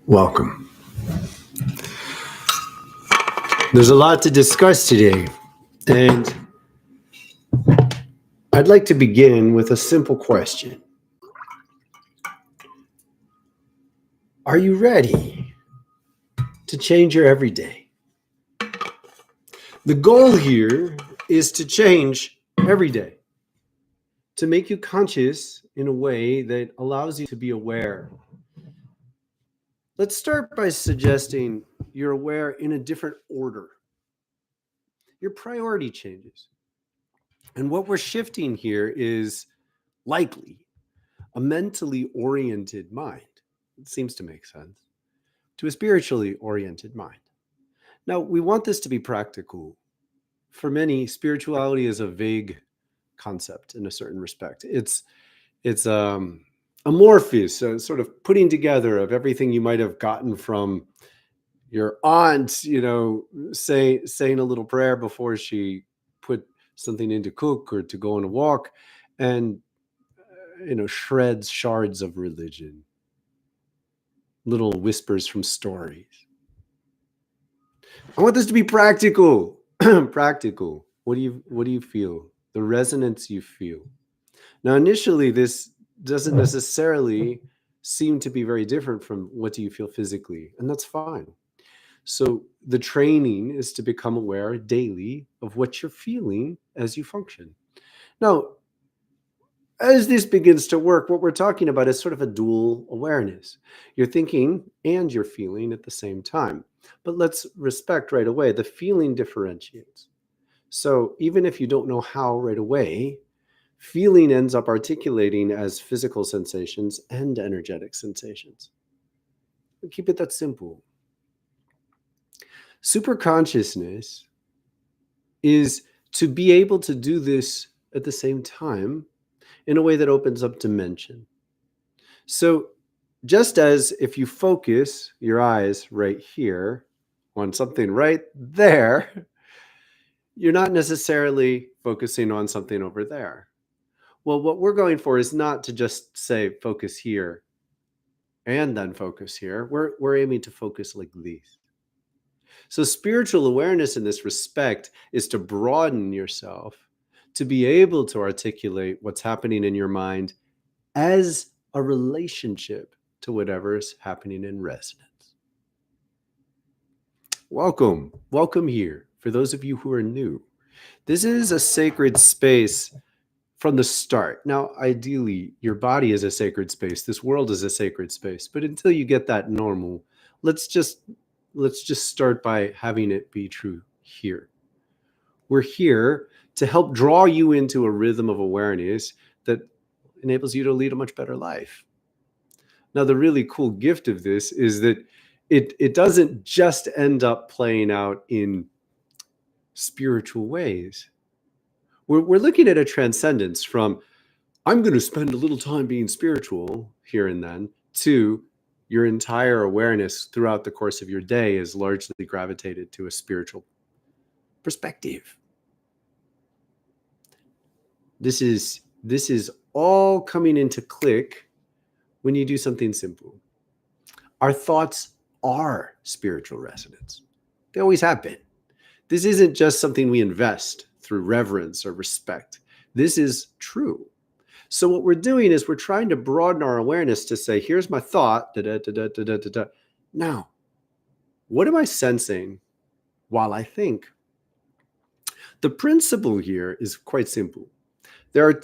Welcome. There's a lot to discuss today, and I'd like to begin with a simple question. Are you ready to change your everyday? The goal here is to change every day, to make you conscious in a way that allows you to be aware. Let's start by suggesting you're aware in a different order. Your priority changes. And what we're shifting here is likely a mentally oriented mind. It seems to make sense. To a spiritually oriented mind. Now, we want this to be practical. For many, spirituality is a vague concept in a certain respect. It's amorphous, sort of putting together of everything you might have gotten from your aunt, saying a little prayer before she put something in to cook or to go on a walk, and shards of religion, little whispers from stories. I want this to be practical. Practical. What do you feel? The resonance you feel. Now, initially, this doesn't necessarily seem to be very different from what do you feel physically, and that's fine. So the training is to become aware daily of what you're feeling as you function. Now, as this begins to work, what we're talking about is sort of a dual awareness. You're thinking and you're feeling at the same time. But let's respect right away, the feeling differentiates. So even if you don't know how right away, feeling ends up articulating as physical sensations and energetic sensations. Keep it that simple. Superconsciousness is to be able to do this at the same time in a way that opens up dimension. So just as if you focus your eyes right here on something right there, you're not necessarily focusing on something over there. Well, what we're going for is not to just say focus here and then focus here. We're aiming to focus like this. So spiritual awareness in this respect is to broaden yourself, to be able to articulate what's happening in your mind as a relationship to whatever's happening in resonance. Welcome here. For those of you who are new, this is a sacred space from the start. Now, ideally, your body is a sacred space. This world is a sacred space. But until you get that normal, let's just start by having it be true here. We're here to help draw you into a rhythm of awareness that enables you to lead a much better life. Now, the really cool gift of this is that it doesn't just end up playing out in spiritual ways. We're looking at a transcendence from, I'm going to spend a little time being spiritual here and then, to your entire awareness throughout the course of your day is largely gravitated to a spiritual perspective. This is all coming into click when you do something simple. Our thoughts are spiritual resonance. They always have been. This isn't just something we invest through reverence or respect. This is true. So what we're doing is we're trying to broaden our awareness to say, here's my thought. Now, what am I sensing while I think? The principle here is quite simple. There are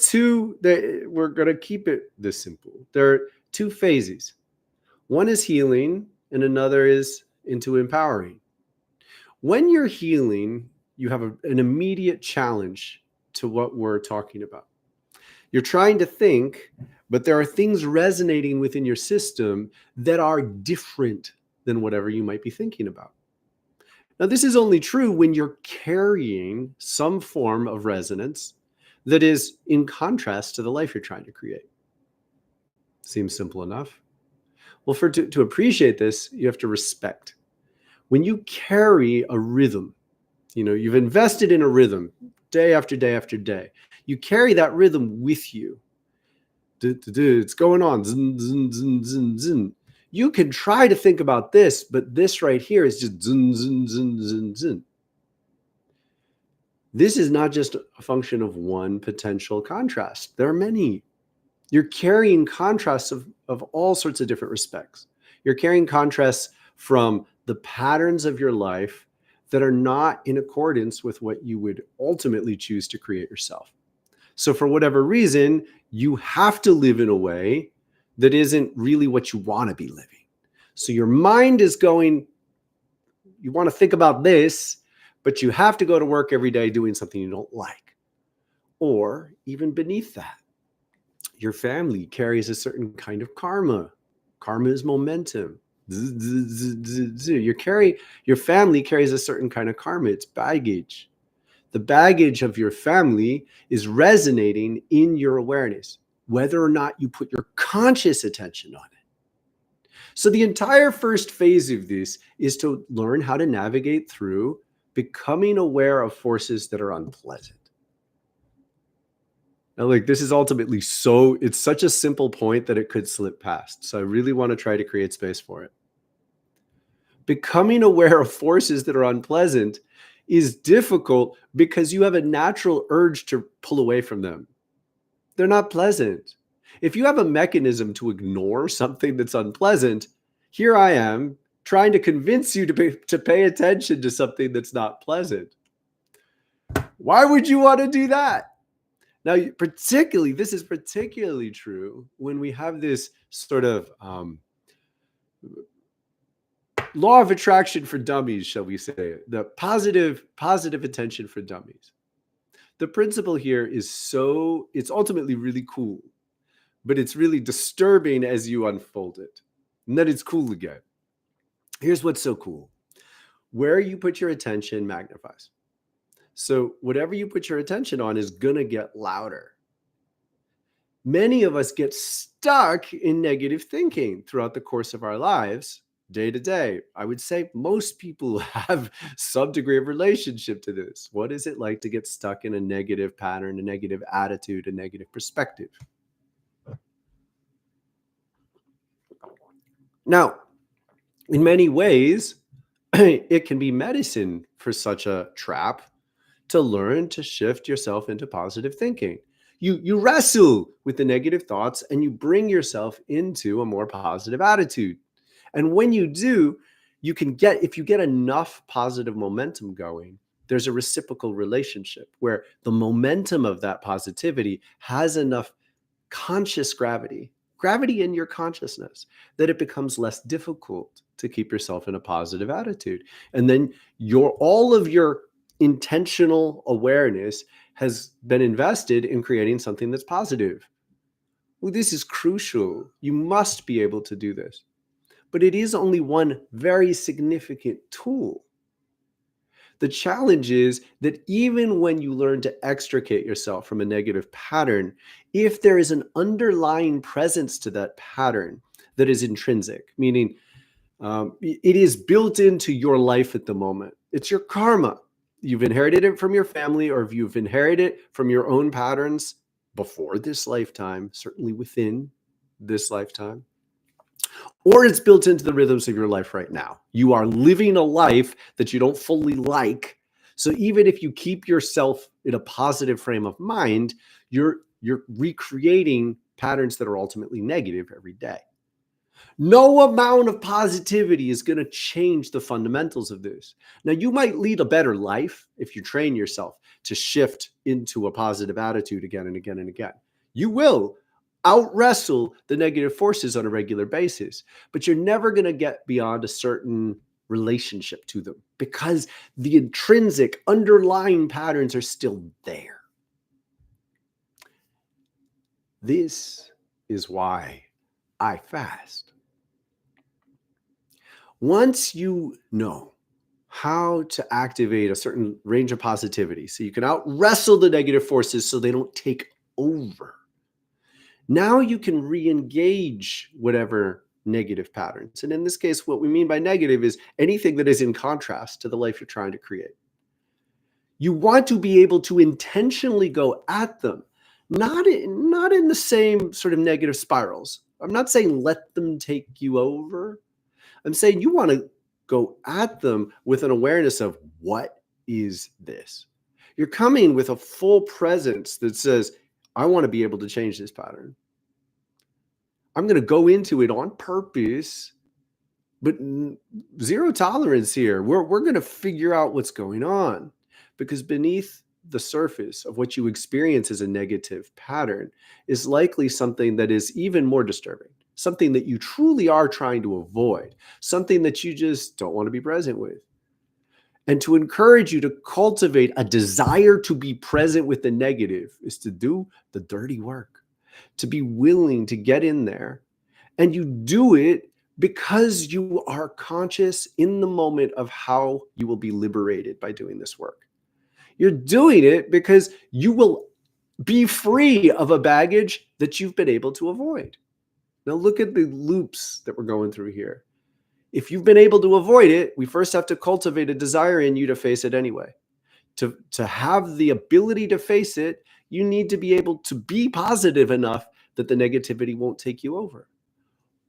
we're going to keep it this simple. There are two phases. One is healing and another is into empowering. When you're healing, you have an immediate challenge to what we're talking about. You're trying to think, but there are things resonating within your system that are different than whatever you might be thinking about. Now, this is only true when you're carrying some form of resonance that is in contrast to the life you're trying to create. Seems simple enough. Well, to appreciate this, you have to respect. When you carry a rhythm, you've invested in a rhythm day after day after day. You carry that rhythm with you. It's going on. Zin, zin, zin, zin, zin. You can try to think about this, but this right here is just zun, zun, zun, zun, zun. This is not just a function of one potential contrast. There are many. You're carrying contrasts of all sorts of different respects. You're carrying contrasts from the patterns of your life that are not in accordance with what you would ultimately choose to create yourself. So for whatever reason, you have to live in a way that isn't really what you want to be living. So your mind is going, you want to think about this, but you have to go to work every day doing something you don't like. Or even beneath that, your family carries a certain kind of karma. Karma is momentum. Your family carries a certain kind of karma. It's baggage. The baggage of your family is resonating in your awareness, whether or not you put your conscious attention on it. So the entire first phase of this is to learn how to navigate through becoming aware of forces that are unpleasant. Now, like, this is ultimately it's such a simple point that it could slip past. So I really want to try to create space for it. Becoming aware of forces that are unpleasant is difficult because you have a natural urge to pull away from them. They're not pleasant. If you have a mechanism to ignore something that's unpleasant, here I am trying to convince you to pay attention to something that's not pleasant. Why would you want to do that? Now, this is particularly true when we have this sort of law of attraction for dummies, shall we say, the positive attention for dummies. The principle here is it's ultimately really cool, but it's really disturbing as you unfold it. And then it's cool again. Here's what's so cool. Where you put your attention magnifies. So whatever you put your attention on is going to get louder. Many of us get stuck in negative thinking throughout the course of our lives, day to day. I would say most people have some degree of relationship to this. What is it like to get stuck in a negative pattern, a negative attitude, a negative perspective? Now, in many ways, it can be medicine for such a trap to learn to shift yourself into positive thinking. You wrestle with the negative thoughts and you bring yourself into a more positive attitude. And when you do, if you get enough positive momentum going, there's a reciprocal relationship where the momentum of that positivity has enough conscious gravity in your consciousness that it becomes less difficult to keep yourself in a positive attitude. And then all of your intentional awareness has been invested in creating something that's positive. Well, this is crucial. You must be able to do this. But it is only one very significant tool. The challenge is that even when you learn to extricate yourself from a negative pattern, if there is an underlying presence to that pattern that is intrinsic, meaning it is built into your life at the moment, it's your karma. You've inherited it from your family, or if you've inherited it from your own patterns before this lifetime, certainly within this lifetime, or it's built into the rhythms of your life right now. You are living a life that you don't fully like. So even if you keep yourself in a positive frame of mind, you're recreating patterns that are ultimately negative every day. No amount of positivity is going to change the fundamentals of this. Now, you might lead a better life if you train yourself to shift into a positive attitude again and again and again. You will out-wrestle the negative forces on a regular basis, but you're never going to get beyond a certain relationship to them because the intrinsic underlying patterns are still there. This is why I fast. Once you know how to activate a certain range of positivity so you can out-wrestle the negative forces so they don't take over, now you can re-engage whatever negative patterns. And in this case, what we mean by negative is anything that is in contrast to the life you're trying to create. You want to be able to intentionally go at them, not in the same sort of negative spirals. I'm not saying let them take you over. I'm saying you want to go at them with an awareness of what is this? You're coming with a full presence that says, I want to be able to change this pattern. I'm going to go into it on purpose, but zero tolerance here. We're going to figure out what's going on, because beneath the surface of what you experience as a negative pattern is likely something that is even more disturbing, something that you truly are trying to avoid, something that you just don't want to be present with. And to encourage you to cultivate a desire to be present with the negative is to do the dirty work, to be willing to get in there. And you do it because you are conscious in the moment of how you will be liberated by doing this work. You're doing it because you will be free of a baggage that you've been able to avoid. Now look at the loops that we're going through here. If you've been able to avoid it, we first have to cultivate a desire in you to face it anyway. To have the ability to face it, you need to be able to be positive enough that the negativity won't take you over.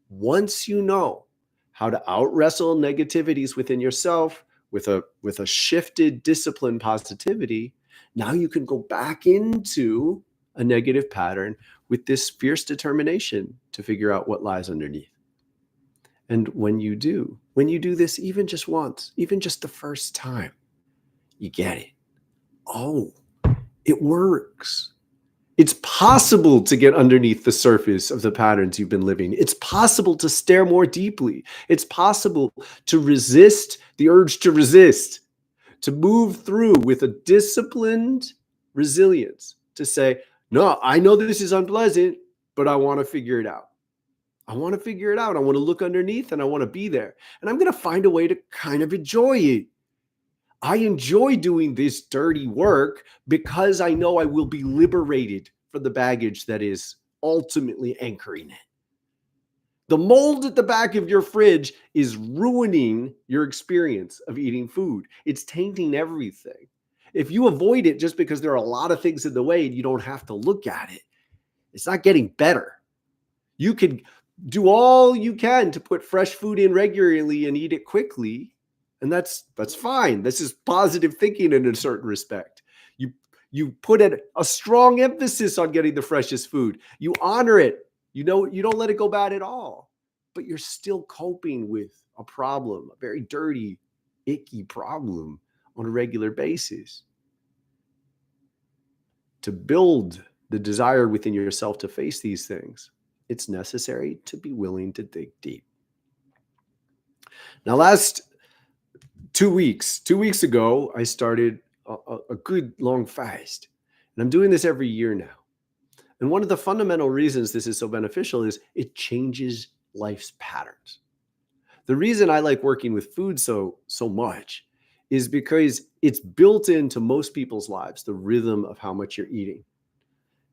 Once you know how to out-wrestle negativities within yourself with a shifted discipline positivity, now you can go back into a negative pattern with this fierce determination to figure out what lies underneath. And when you do this even just once, even just the first time, you get it. Oh, it works. It's possible to get underneath the surface of the patterns you've been living. It's possible to stare more deeply. It's possible to resist the urge to resist, to move through with a disciplined resilience, to say, no, I know this is unpleasant, but I want to figure it out. I want to figure it out. I want to look underneath and I want to be there. And I'm going to find a way to kind of enjoy it. I enjoy doing this dirty work because I know I will be liberated from the baggage that is ultimately anchoring it. The mold at the back of your fridge is ruining your experience of eating food. It's tainting everything. If you avoid it just because there are a lot of things in the way and you don't have to look at it, it's not getting better. You could do all you can to put fresh food in regularly and eat it quickly. And that's fine. This is positive thinking in a certain respect. You put a strong emphasis on getting the freshest food. You honor it. You don't let it go bad at all. But you're still coping with a problem, a very dirty, icky problem on a regular basis. To build the desire within yourself to face these things, it's necessary to be willing to dig deep. Now, last 2 weeks ago, I started a good long fast. And I'm doing this every year now. And one of the fundamental reasons this is so beneficial is it changes life's patterns. The reason I like working with food so much is because it's built into most people's lives, the rhythm of how much you're eating.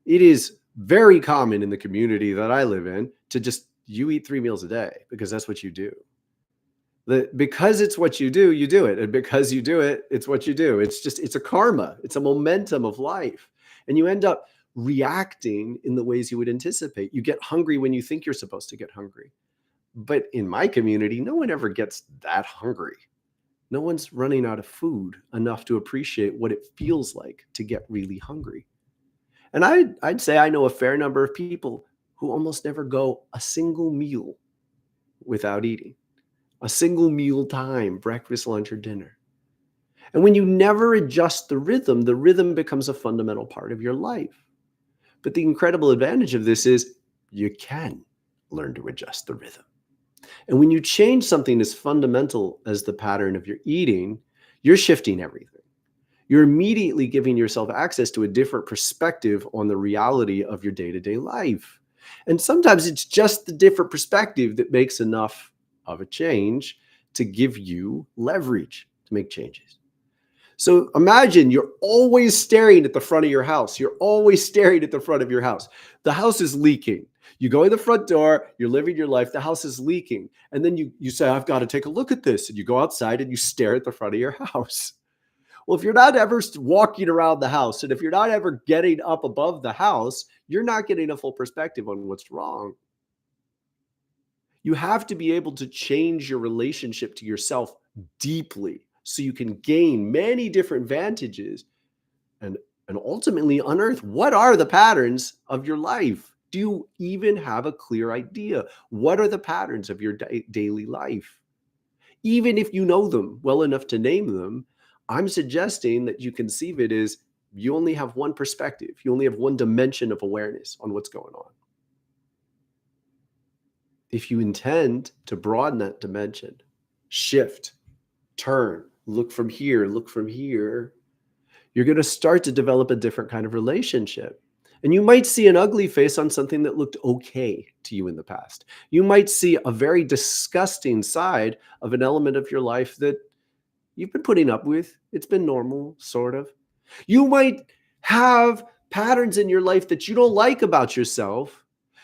It is very common in the community that I live in to just, you eat 3 meals a day because that's what you do. Because it's what you do it. And because you do it, it's what you do. It's a karma. It's a momentum of life. And you end up reacting in the ways you would anticipate. You get hungry when you think you're supposed to get hungry. But in my community, no one ever gets that hungry. No one's running out of food enough to appreciate what it feels like to get really hungry. And I'd say I know a fair number of people who almost never go a single meal without eating. A single meal time, breakfast, lunch, or dinner. And when you never adjust the rhythm becomes a fundamental part of your life. But the incredible advantage of this is you can learn to adjust the rhythm. And when you change something as fundamental as the pattern of your eating, you're shifting everything. You're immediately giving yourself access to a different perspective on the reality of your day-to-day life. And sometimes it's just the different perspective that makes enough of a change to give you leverage to make changes. So imagine you're always staring at the front of your house. You're always staring at the front of your house. The house is leaking. You go in the front door, you're living your life, the house is leaking. And then you say, I've got to take a look at this. And you go outside and you stare at the front of your house. Well, if you're not ever walking around the house, and if you're not ever getting up above the house, you're not getting a full perspective on what's wrong. You have to be able to change your relationship to yourself deeply so you can gain many different vantages and, and ultimately unearth what are the patterns of your life. Do you even have a clear idea? What are the patterns of your daily life? Even if you know them well enough to name them, I'm suggesting that you conceive it as you only have one perspective. You only have one dimension of awareness on what's going on. If you intend to broaden that dimension, shift, turn, look from here, you're going to start to develop a different kind of relationship. And you might see an ugly face on something that looked okay to you in the past. You might see a very disgusting side of an element of your life that you've been putting up with. It's been normal, sort of. You might have patterns in your life that you don't like about yourself,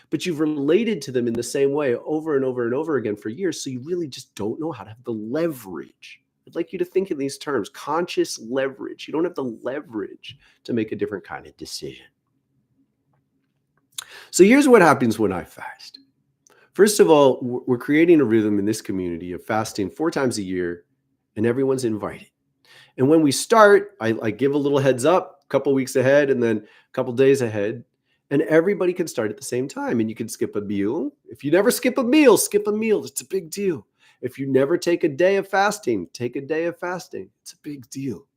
but you've related to them in the same way over and over and over again for years. So you really just don't know how to have the leverage. I'd like you to think in these terms: conscious leverage. You don't have the leverage to make a different kind of decision. So here's what happens when I fast. First of all, we're creating a rhythm in this community of fasting 4 times a year, and everyone's invited. And when we start, I give a little heads up, a couple weeks ahead, and then a couple days ahead, and everybody can start at the same time. And you can skip a meal. If you never skip a meal, skip a meal. It's a big deal. If you never take a day of fasting, take a day of fasting. It's a big deal.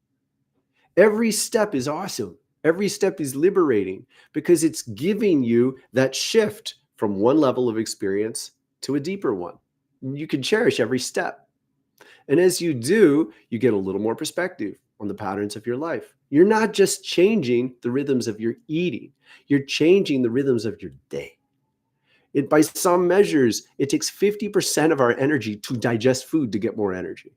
Every step is awesome. Every step is liberating because it's giving you that shift from one level of experience to a deeper one. You can cherish every step. And as you do, you get a little more perspective on the patterns of your life. You're not just changing the rhythms of your eating, you're changing the rhythms of your day. By some measures, it takes 50% of our energy to digest food to get more energy.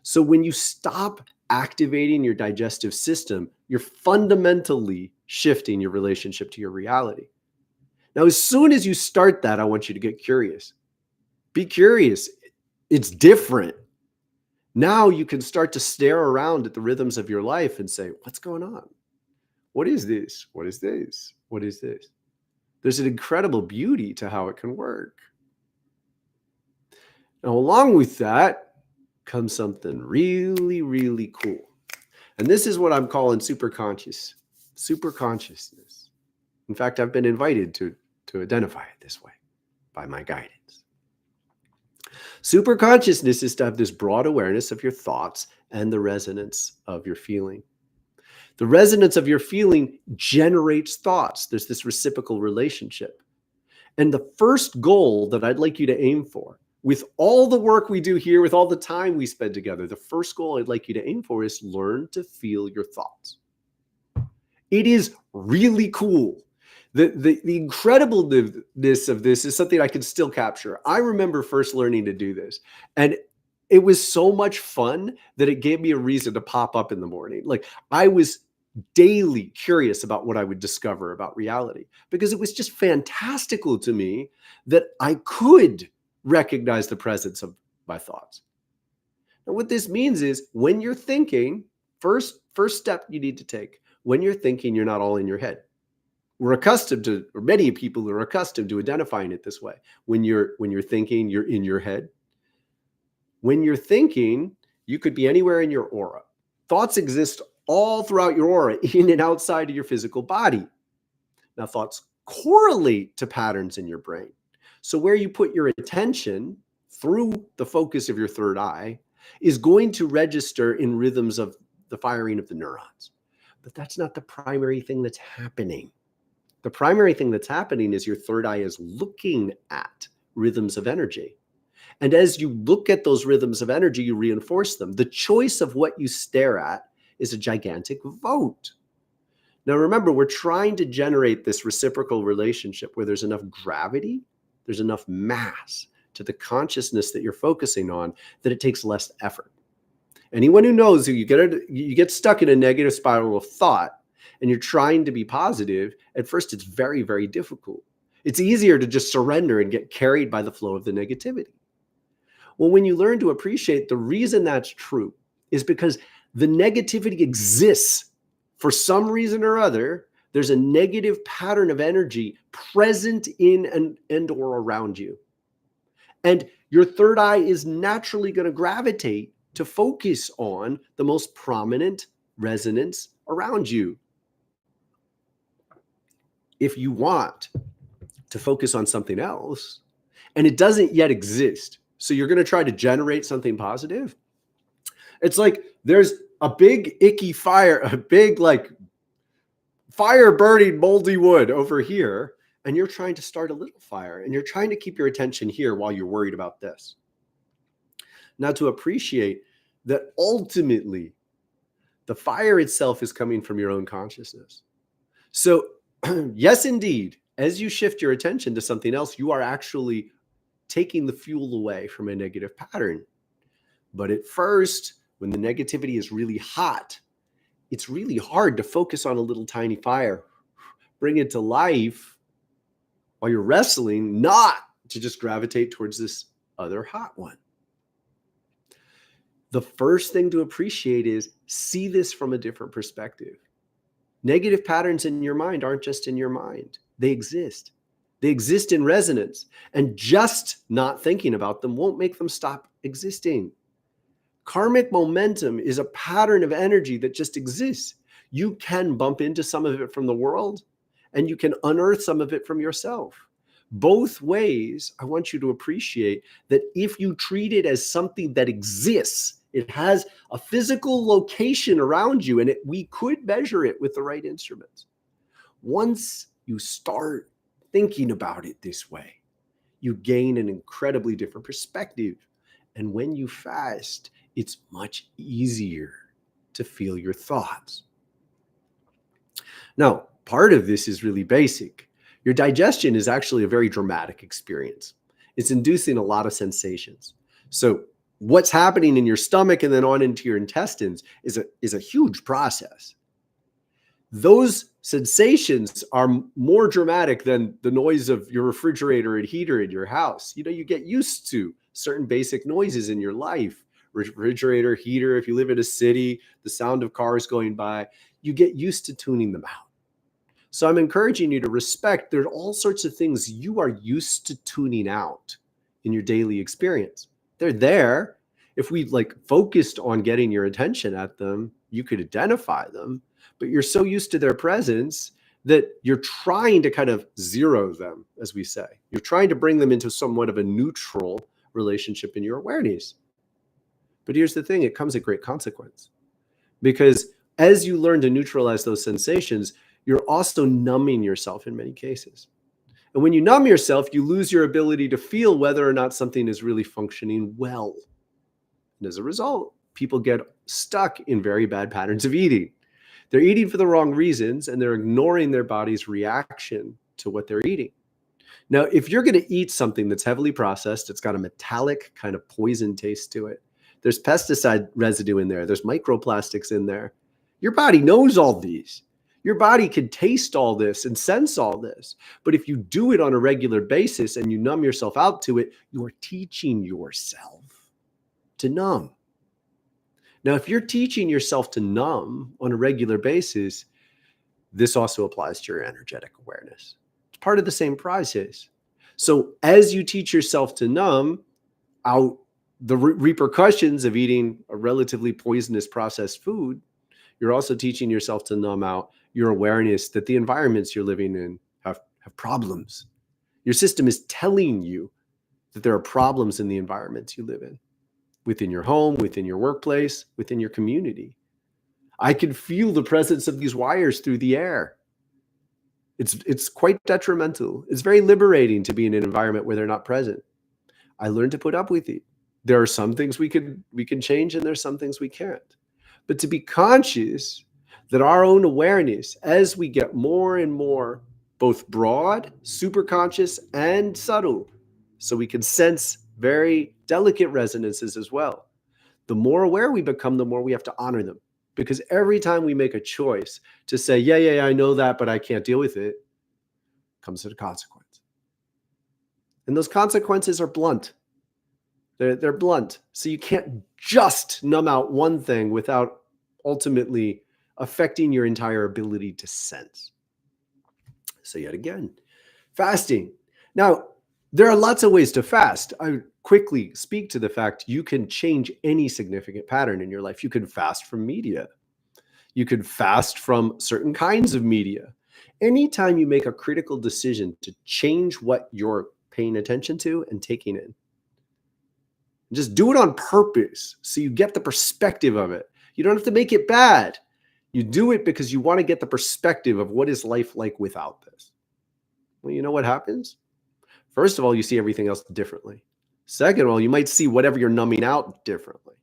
So when you stop activating your digestive system, you're fundamentally shifting your relationship to your reality. Now, as soon as you start that, I want you to get curious. Be curious. It's different. Now you can start to stare around at the rhythms of your life and say, what's going on? What is this? What is this? What is this? There's an incredible beauty to how it can work. Now, along with that comes something really, really cool. And this is what I'm calling superconscious, superconsciousness. In fact, I've been invited to identify it this way by my guidance. Superconsciousness is to have this broad awareness of your thoughts and the resonance of your feeling. The resonance of your feeling generates thoughts. There's this reciprocal relationship. And the first goal that I'd like you to aim for, with all the work we do here, with all the time we spend together, the first goal I'd like you to aim for is learn to feel your thoughts. It is really cool. The incredibleness of this is something I can still capture. I remember first learning to do this, and it was so much fun that it gave me a reason to pop up in the morning. Like, I was daily curious about what I would discover about reality because it was just fantastical to me that I could recognize the presence of my thoughts. Now, what this means is when you're thinking, first step you need to take, when you're thinking, you're not all in your head. We're accustomed to, or many people are accustomed to identifying it this way. When you're thinking, you're in your head. When you're thinking, you could be anywhere in your aura. Thoughts exist all throughout your aura, in and outside of your physical body. Now, thoughts correlate to patterns in your brain. So where you put your attention through the focus of your third eye is going to register in rhythms of the firing of the neurons. But that's not the primary thing that's happening. The primary thing that's happening is your third eye is looking at rhythms of energy. And as you look at those rhythms of energy, you reinforce them. The choice of what you stare at is a gigantic vote. Now, remember, we're trying to generate this reciprocal relationship where there's enough gravity, there's enough mass to the consciousness that you're focusing on that it takes less effort. Anyone who knows who you get stuck in a negative spiral of thought and you're trying to be positive, at first it's very, very difficult. It's easier to just surrender and get carried by the flow of the negativity. Well, when you learn to appreciate, the reason that's true is because the negativity exists for some reason or other. There's a negative pattern of energy present in and or around you. And your third eye is naturally going to gravitate to focus on the most prominent resonance around you. If you want to focus on something else and it doesn't yet exist, so you're going to try to generate something positive, it's like there's a big icky fire, a big like fire burning moldy wood over here, and you're trying to start a little fire and you're trying to keep your attention here while you're worried about this. Now, to appreciate that ultimately the fire itself is coming from your own consciousness. So yes, indeed, as you shift your attention to something else, you are actually taking the fuel away from a negative pattern. But at first, when the negativity is really hot, it's really hard to focus on a little tiny fire, bring it to life while you're wrestling, not to just gravitate towards this other hot one. The first thing to appreciate is see this from a different perspective. Negative patterns in your mind aren't just in your mind. They exist. They exist in resonance, and just not thinking about them won't make them stop existing. Karmic momentum is a pattern of energy that just exists. You can bump into some of it from the world, and you can unearth some of it from yourself. Both ways, I want you to appreciate that if you treat it as something that exists, it has a physical location around you, and we could measure it with the right instruments. Once you start thinking about it this way, you gain an incredibly different perspective. And when you fast, it's much easier to feel your thoughts. Now, part of this is really basic. Your digestion is actually a very dramatic experience. It's inducing a lot of sensations. So what's happening in your stomach and then on into your intestines is a huge process. Those sensations are more dramatic than the noise of your refrigerator and heater in your house. You know, you get used to certain basic noises in your life. Refrigerator, heater, if you live in a city, the sound of cars going by, you get used to tuning them out. So I'm encouraging you to respect there are all sorts of things you are used to tuning out in your daily experience. They're there. If we focused on getting your attention at them, you could identify them, but you're so used to their presence that you're trying to kind of zero them, as we say. You're trying to bring them into somewhat of a neutral relationship in your awareness. But here's the thing, it comes at great consequence. Because as you learn to neutralize those sensations, you're also numbing yourself in many cases. And when you numb yourself, you lose your ability to feel whether or not something is really functioning well. And as a result, people get stuck in very bad patterns of eating. They're eating for the wrong reasons, and they're ignoring their body's reaction to what they're eating. Now, if you're going to eat something that's heavily processed, it's got a metallic kind of poison taste to it. There's pesticide residue in there. There's microplastics in there. Your body knows all these. Your body can taste all this and sense all this. But if you do it on a regular basis and you numb yourself out to it, you're teaching yourself to numb. Now, if you're teaching yourself to numb on a regular basis, this also applies to your energetic awareness. It's part of the same process. So as you teach yourself to numb out the repercussions of eating a relatively poisonous processed food, you're also teaching yourself to numb out your awareness that the environments you're living in have problems. Your system is telling you that there are problems in the environments you live in, within your home, within your workplace, within your community. I can feel the presence of these wires through the air. It's quite detrimental. It's very liberating to be in an environment where they're not present. I learned to put up with it. There are some things we can change, and there's some things we can't. But to be conscious that our own awareness, as we get more and more, both broad, superconscious, and subtle, so we can sense very delicate resonances as well. The more aware we become, the more we have to honor them. Because every time we make a choice to say, yeah, I know that, but I can't deal with it, comes at a consequence. And those consequences are blunt. They're blunt. So you can't just numb out one thing without ultimately affecting your entire ability to sense. So yet again, fasting. Now, there are lots of ways to fast. quickly speak to the fact you can change any significant pattern in your life. You can fast from media. You can fast from certain kinds of media. Anytime you make a critical decision to change what you're paying attention to and taking in, just do it on purpose so you get the perspective of it. You don't have to make it bad. You do it because you want to get the perspective of what is life like without this. Well, you know what happens? First of all, you see everything else differently. Second of all, you might see whatever you're numbing out differently.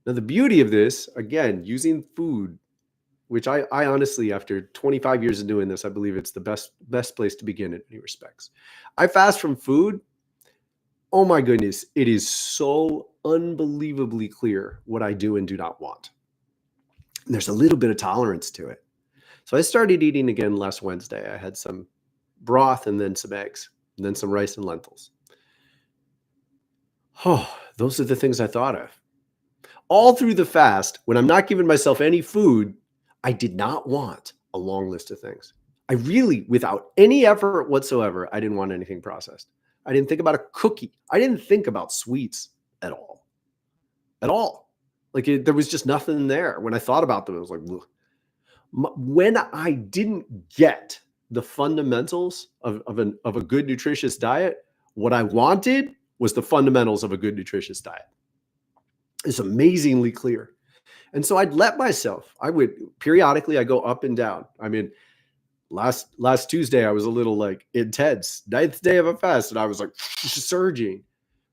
Now, the beauty of this, again, using food, which I honestly, after 25 years of doing this, I believe it's the best place to begin in many respects. I fast from food. Oh my goodness, it is so unbelievably clear what I do and do not want. And there's a little bit of tolerance to it. So I started eating again last Wednesday. I had some broth and then some eggs, and then some rice and lentils. Oh, those are the things I thought of. All through the fast, when I'm not giving myself any food, I did not want a long list of things. I really, without any effort whatsoever, I didn't want anything processed. I didn't think about a cookie. I didn't think about sweets at all. At all. Like there was just nothing there. When I thought about them, it was like, ugh. When I didn't get the fundamentals of a good nutritious diet, what I wanted was the fundamentals of a good nutritious diet. It's amazingly clear. And so I'd let myself, I would periodically, I go up and down. I mean, last Tuesday, I was a little like intense, 9th day of a fast, and I was like surging,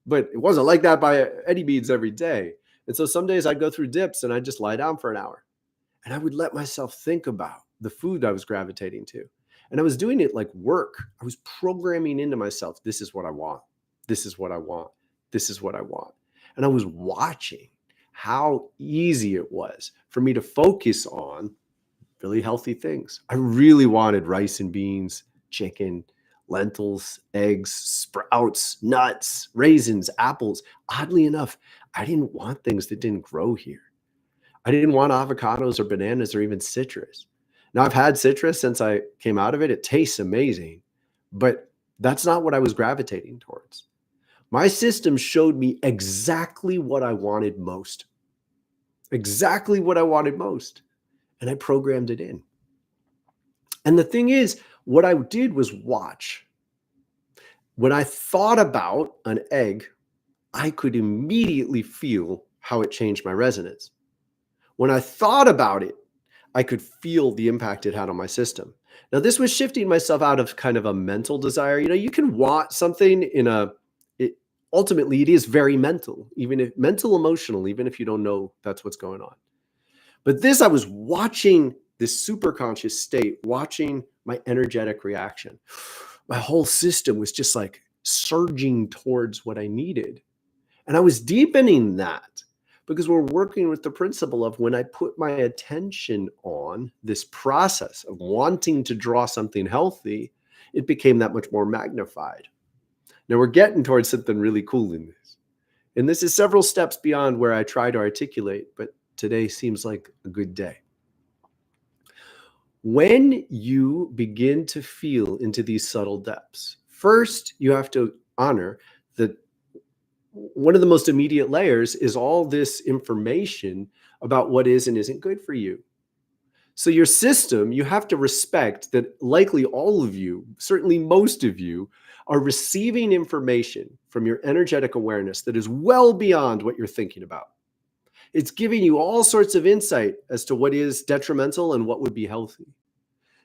but it wasn't like that by any means every day. And so some days I'd go through dips and I'd just lie down for an hour and I would let myself think about the food I was gravitating to. And I was doing it like work. I was programming into myself, this is what I want. This is what I want. This is what I want. And I was watching how easy it was for me to focus on really healthy things. I really wanted rice and beans, chicken, lentils, eggs, sprouts, nuts, raisins, apples. Oddly enough, I didn't want things that didn't grow here. I didn't want avocados or bananas or even citrus. Now, I've had citrus since I came out of it. It tastes amazing, but that's not what I was gravitating towards. My system showed me exactly what I wanted most. Exactly what I wanted most. And I programmed it in. And the thing is, what I did was watch. When I thought about an egg, I could immediately feel how it changed my resonance. When I thought about it, I could feel the impact it had on my system. Now, this was shifting myself out of kind of a mental desire. You know, you can want something ultimately it is very mental, even if mental, emotional, even if you don't know that's what's going on. But this, I was watching this superconscious state, watching my energetic reaction. My whole system was just like surging towards what I needed. And I was deepening that because we're working with the principle of when I put my attention on this process of wanting to draw something healthy, it became that much more magnified. Now we're getting towards something really cool in this. And this is several steps beyond where I try to articulate, but today seems like a good day. When you begin to feel into these subtle depths, first you have to honor that one of the most immediate layers is all this information about what is and isn't good for you. So your system, you have to respect that likely all of you, certainly most of you, are receiving information from your energetic awareness that is well beyond what you're thinking about. It's giving you all sorts of insight as to what is detrimental and what would be healthy.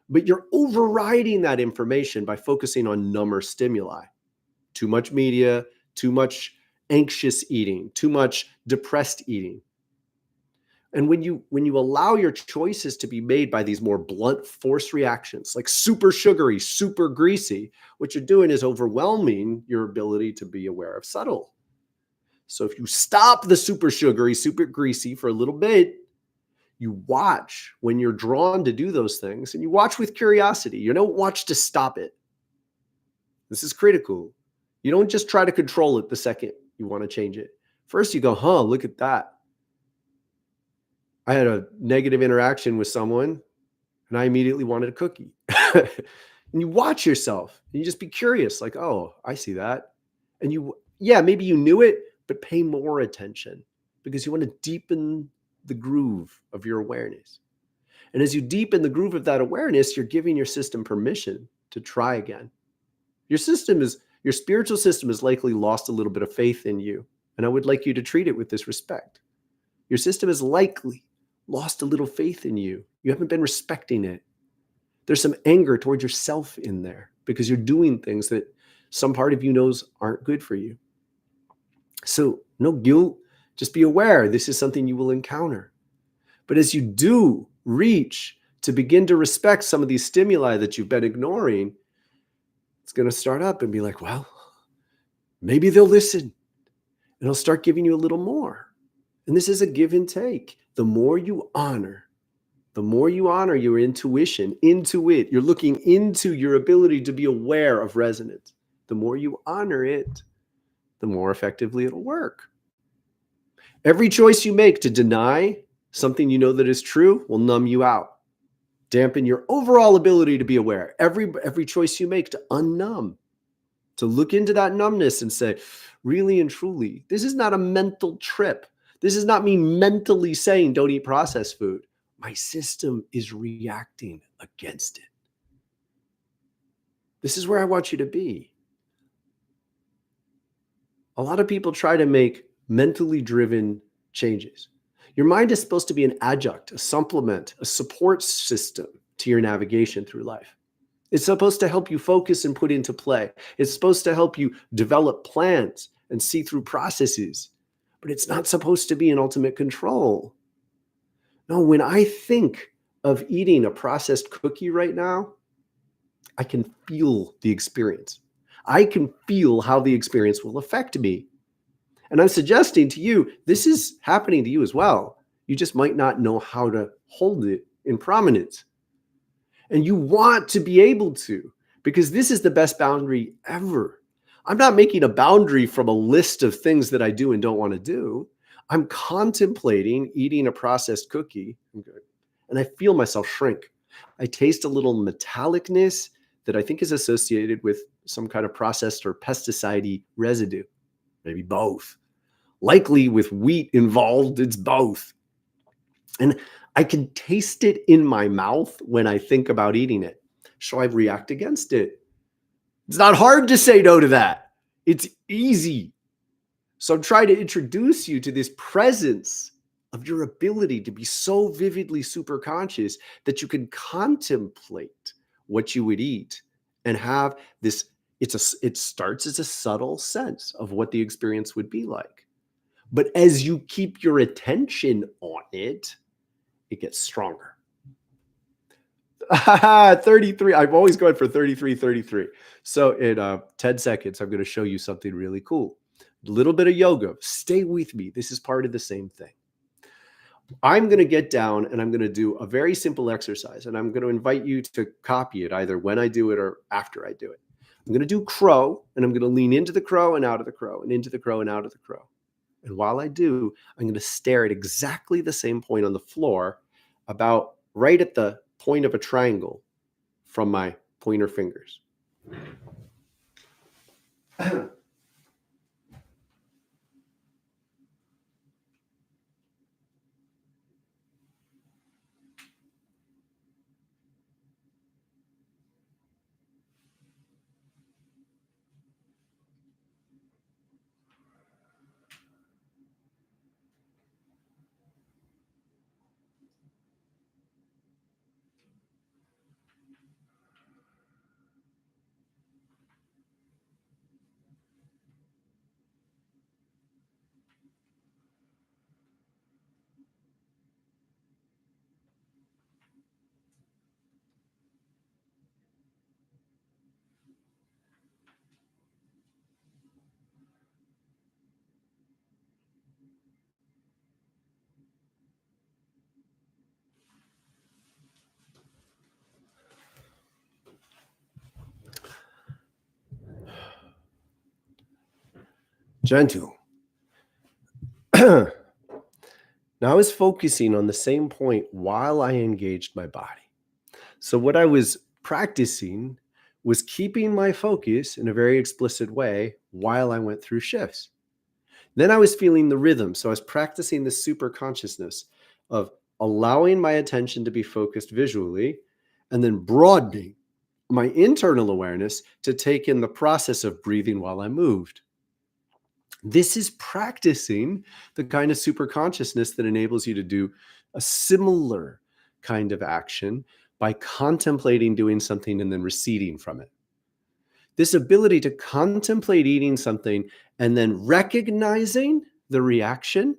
But you're overriding that information by focusing on number stimuli. Too much media, too much anxious eating, too much depressed eating. And when you allow your choices to be made by these more blunt force reactions, like super sugary, super greasy, what you're doing is overwhelming your ability to be aware of subtle. So if you stop the super sugary, super greasy for a little bit, you watch when you're drawn to do those things, and you watch with curiosity. You don't watch to stop it. This is critical. You don't just try to control it the second you want to change it. First, you go, look at that. I had a negative interaction with someone and I immediately wanted a cookie. And you watch yourself and you just be curious, like, oh, I see that. And maybe you knew it, but pay more attention because you want to deepen the groove of your awareness. And as you deepen the groove of that awareness, you're giving your system permission to try again. Your spiritual system has likely lost a little bit of faith in you. And I would like you to treat it with this respect. Your system has likely lost a little faith in you. You haven't been respecting it. There's some anger towards yourself in there because you're doing things that some part of you knows aren't good for you. So no guilt, just be aware this is something you will encounter. But as you do reach to begin to respect some of these stimuli that you've been ignoring, it's going to start up and be like, well, maybe they'll listen and they'll start giving you a little more. And this is a give and take. The more you honor your intuition, you're looking into your ability to be aware of resonance. The more you honor it, the more effectively it'll work. Every choice you make to deny something you know that is true will numb you out, dampen your overall ability to be aware. Every choice you make to unnumb, to look into that numbness and say, really and truly, this is not a mental trip. This is not me mentally saying don't eat processed food. My system is reacting against it. This is where I want you to be. A lot of people try to make mentally driven changes. Your mind is supposed to be an adjunct, a supplement, a support system to your navigation through life. It's supposed to help you focus and put into play. It's supposed to help you develop plans and see through processes, but it's not supposed to be in ultimate control. No, when I think of eating a processed cookie right now, I can feel the experience. I can feel how the experience will affect me. And I'm suggesting to you, this is happening to you as well. You just might not know how to hold it in prominence. And you want to be able to, because this is the best boundary ever. I'm not making a boundary from a list of things that I do and don't want to do. I'm contemplating eating a processed cookie, and I feel myself shrink. I taste a little metallicness that I think is associated with some kind of processed or pesticide residue, maybe both. Likely with wheat involved, it's both. And I can taste it in my mouth when I think about eating it. So I react against it. It's not hard to say no to that. It's easy. So I'm trying to introduce you to this presence of your ability to be so vividly super conscious that you can contemplate what you would eat and have this. It starts as a subtle sense of what the experience would be like. But as you keep your attention on it, it gets stronger. 33. I'm always going for 33. So in 10 seconds, I'm going to show you something really cool. A little bit of yoga. Stay with me. This is part of the same thing. I'm going to get down and I'm going to do a very simple exercise. And I'm going to invite you to copy it either when I do it or after I do it. I'm going to do crow, and I'm going to lean into the crow and out of the crow and into the crow and out of the crow. And while I do, I'm going to stare at exactly the same point on the floor, about right at the point of a triangle from my pointer fingers. Gentle. Now I was focusing on the same point while I engaged my body. So what I was practicing was keeping my focus in a very explicit way while I went through shifts. Then I was feeling the rhythm. So I was practicing the super consciousness of allowing my attention to be focused visually and then broadening my internal awareness to take in the process of breathing while I moved. This is practicing the kind of super consciousness that enables you to do a similar kind of action by contemplating doing something and then receding from it. This ability to contemplate eating something and then recognizing the reaction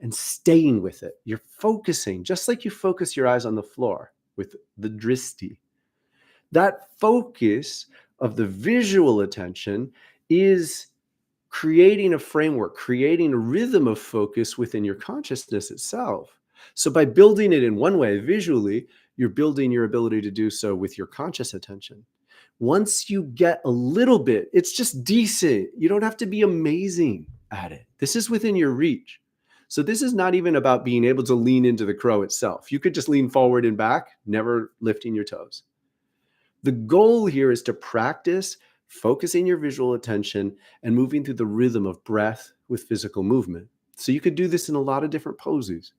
and staying with it. You're focusing, just like you focus your eyes on the floor with the dristi. That focus of the visual attention is creating a framework, creating a rhythm of focus within your consciousness itself. So by building it in one way visually, you're building your ability to do so with your conscious attention. Once you get a little bit, it's just decent. You don't have to be amazing at it. This is within your reach. So this is not even about being able to lean into the crow itself. You could just lean forward and back, never lifting your toes. The goal here is to practice focusing your visual attention and moving through the rhythm of breath with physical movement. So you could do this in a lot of different poses.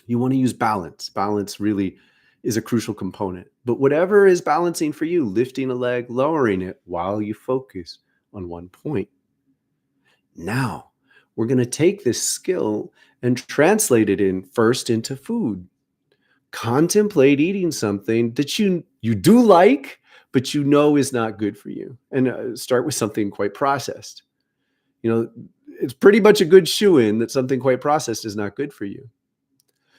You want to use balance. Balance really is a crucial component. But whatever is balancing for you, lifting a leg, lowering it while you focus on one point. Now, we're going to take this skill and translate it first into food. Contemplate eating something that you do like, but you know is not good for you. And start with something quite processed. It's pretty much a good shoo-in that something quite processed is not good for you.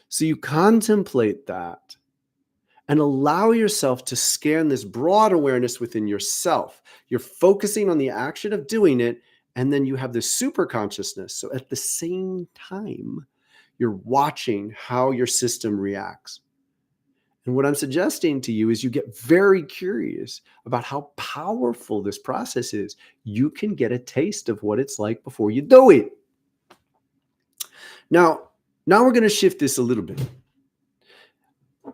So you contemplate that and allow yourself to scan this broad awareness within yourself. You're focusing on the action of doing it, and then you have this super consciousness. So at the same time, you're watching how your system reacts. And what I'm suggesting to you is you get very curious about how powerful this process is. You can get a taste of what it's like before you do it. Now we're going to shift this a little bit.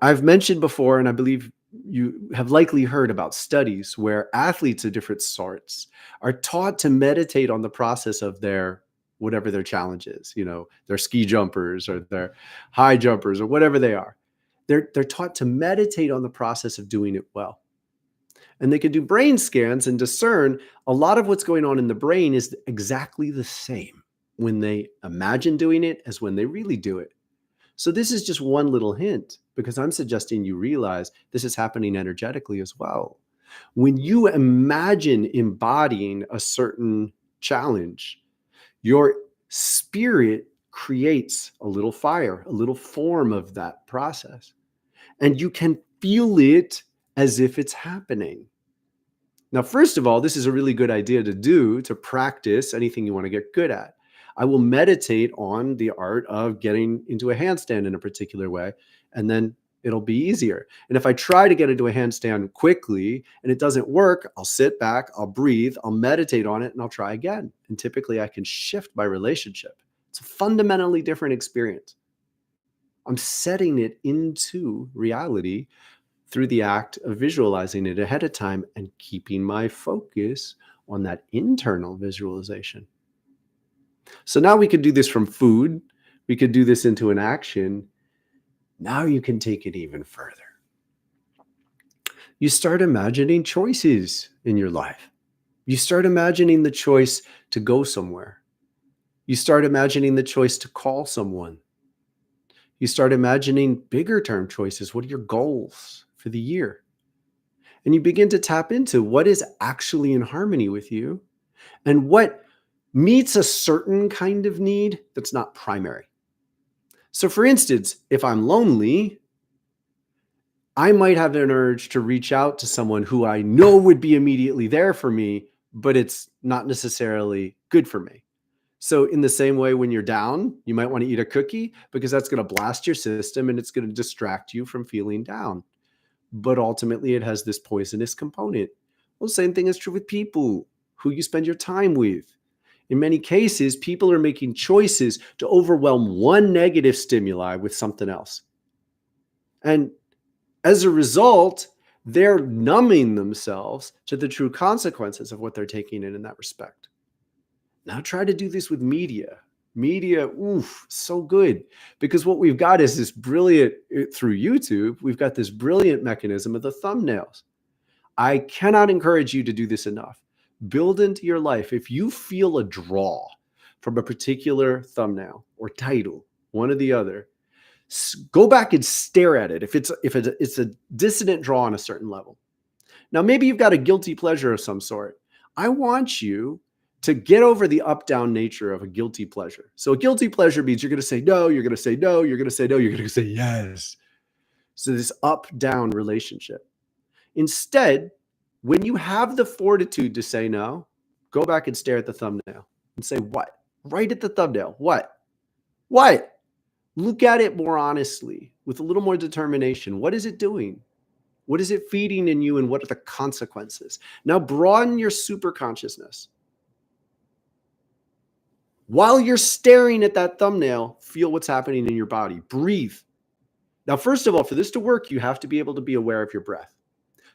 I've mentioned before, and I believe you have likely heard about studies where athletes of different sorts are taught to meditate on the process of whatever their challenge is. They're ski jumpers or they're high jumpers or whatever they are. They're taught to meditate on the process of doing it well. And they can do brain scans and discern a lot of what's going on in the brain is exactly the same when they imagine doing it as when they really do it. So this is just one little hint, because I'm suggesting you realize this is happening energetically as well. When you imagine embodying a certain challenge, your spirit creates a little fire, a little form of that process. And you can feel it as if it's happening. Now, first of all, this is a really good idea to practice anything you want to get good at. I will meditate on the art of getting into a handstand in a particular way, and then it'll be easier. And if I try to get into a handstand quickly and it doesn't work, I'll sit back, I'll breathe, I'll meditate on it, and I'll try again. And typically I can shift my relationship. It's a fundamentally different experience. I'm setting it into reality through the act of visualizing it ahead of time and keeping my focus on that internal visualization. So now we could do this from food. We could do this into an action. Now you can take it even further. You start imagining choices in your life. You start imagining the choice to go somewhere. You start imagining the choice to call someone. You start imagining bigger term choices. What are your goals for the year? And you begin to tap into what is actually in harmony with you and what meets a certain kind of need that's not primary. So for instance, if I'm lonely, I might have an urge to reach out to someone who I know would be immediately there for me, but it's not necessarily good for me. So in the same way, when you're down, you might want to eat a cookie because that's going to blast your system and it's going to distract you from feeling down. But ultimately, it has this poisonous component. Well, the same thing is true with people, who you spend your time with. In many cases, people are making choices to overwhelm one negative stimuli with something else. And as a result, they're numbing themselves to the true consequences of what they're taking in that respect. Now try to do this with media. Media, oof, so good. Because what we've got is this brilliant, through YouTube, we've got this brilliant mechanism of the thumbnails. I cannot encourage you to do this enough. Build into your life, if you feel a draw from a particular thumbnail or title, one or the other, go back and stare at it if it's a dissonant draw on a certain level. Now, maybe you've got a guilty pleasure of some sort. I want you to get over the up-down nature of a guilty pleasure. So a guilty pleasure means you're going to say no, you're going to say no, you're going to say no, you're going to say yes. So this up-down relationship. Instead, when you have the fortitude to say no, go back and stare at the thumbnail and say, what? Right at the thumbnail. What? What? Look at it more honestly, with a little more determination. What is it doing? What is it feeding in you, and what are the consequences? Now broaden your superconsciousness. While you're staring at that thumbnail, feel what's happening in your body. Breathe. Now, first of all, for this to work, you have to be able to be aware of your breath.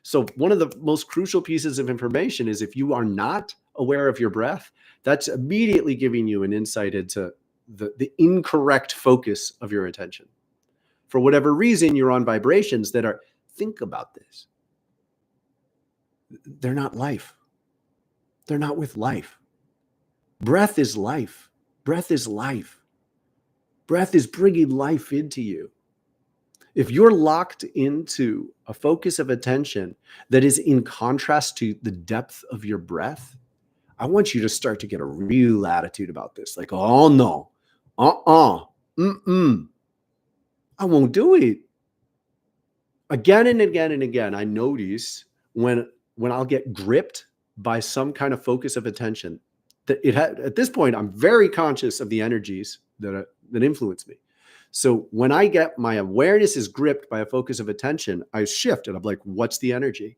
So one of the most crucial pieces of information is if you are not aware of your breath, that's immediately giving you an insight into the incorrect focus of your attention. For whatever reason, you're on vibrations that are, think about this. They're not life. They're not with life. Breath is life. Breath is life. Breath is bringing life into you. If you're locked into a focus of attention that is in contrast to the depth of your breath, I want you to start to get a real attitude about this. Like, oh no, I won't do it. Again and again and again, I notice when I'll get gripped by some kind of focus of attention, that at this point, I'm very conscious of the energies that influence me. So when I get my awareness is gripped by a focus of attention, I shift and I'm like, what's the energy?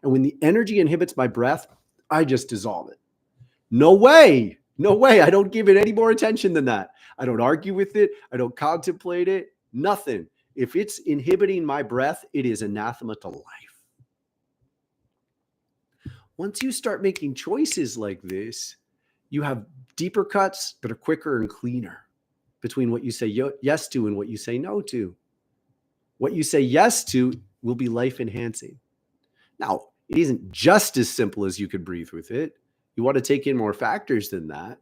And when the energy inhibits my breath, I just dissolve it. No way. No way. I don't give it any more attention than that. I don't argue with it. I don't contemplate it. Nothing. If it's inhibiting my breath, it is anathema to life. Once you start making choices like this, you have deeper cuts that are quicker and cleaner between what you say yes to and what you say no to. What you say yes to will be life enhancing. Now, it isn't just as simple as you could breathe with it. You want to take in more factors than that,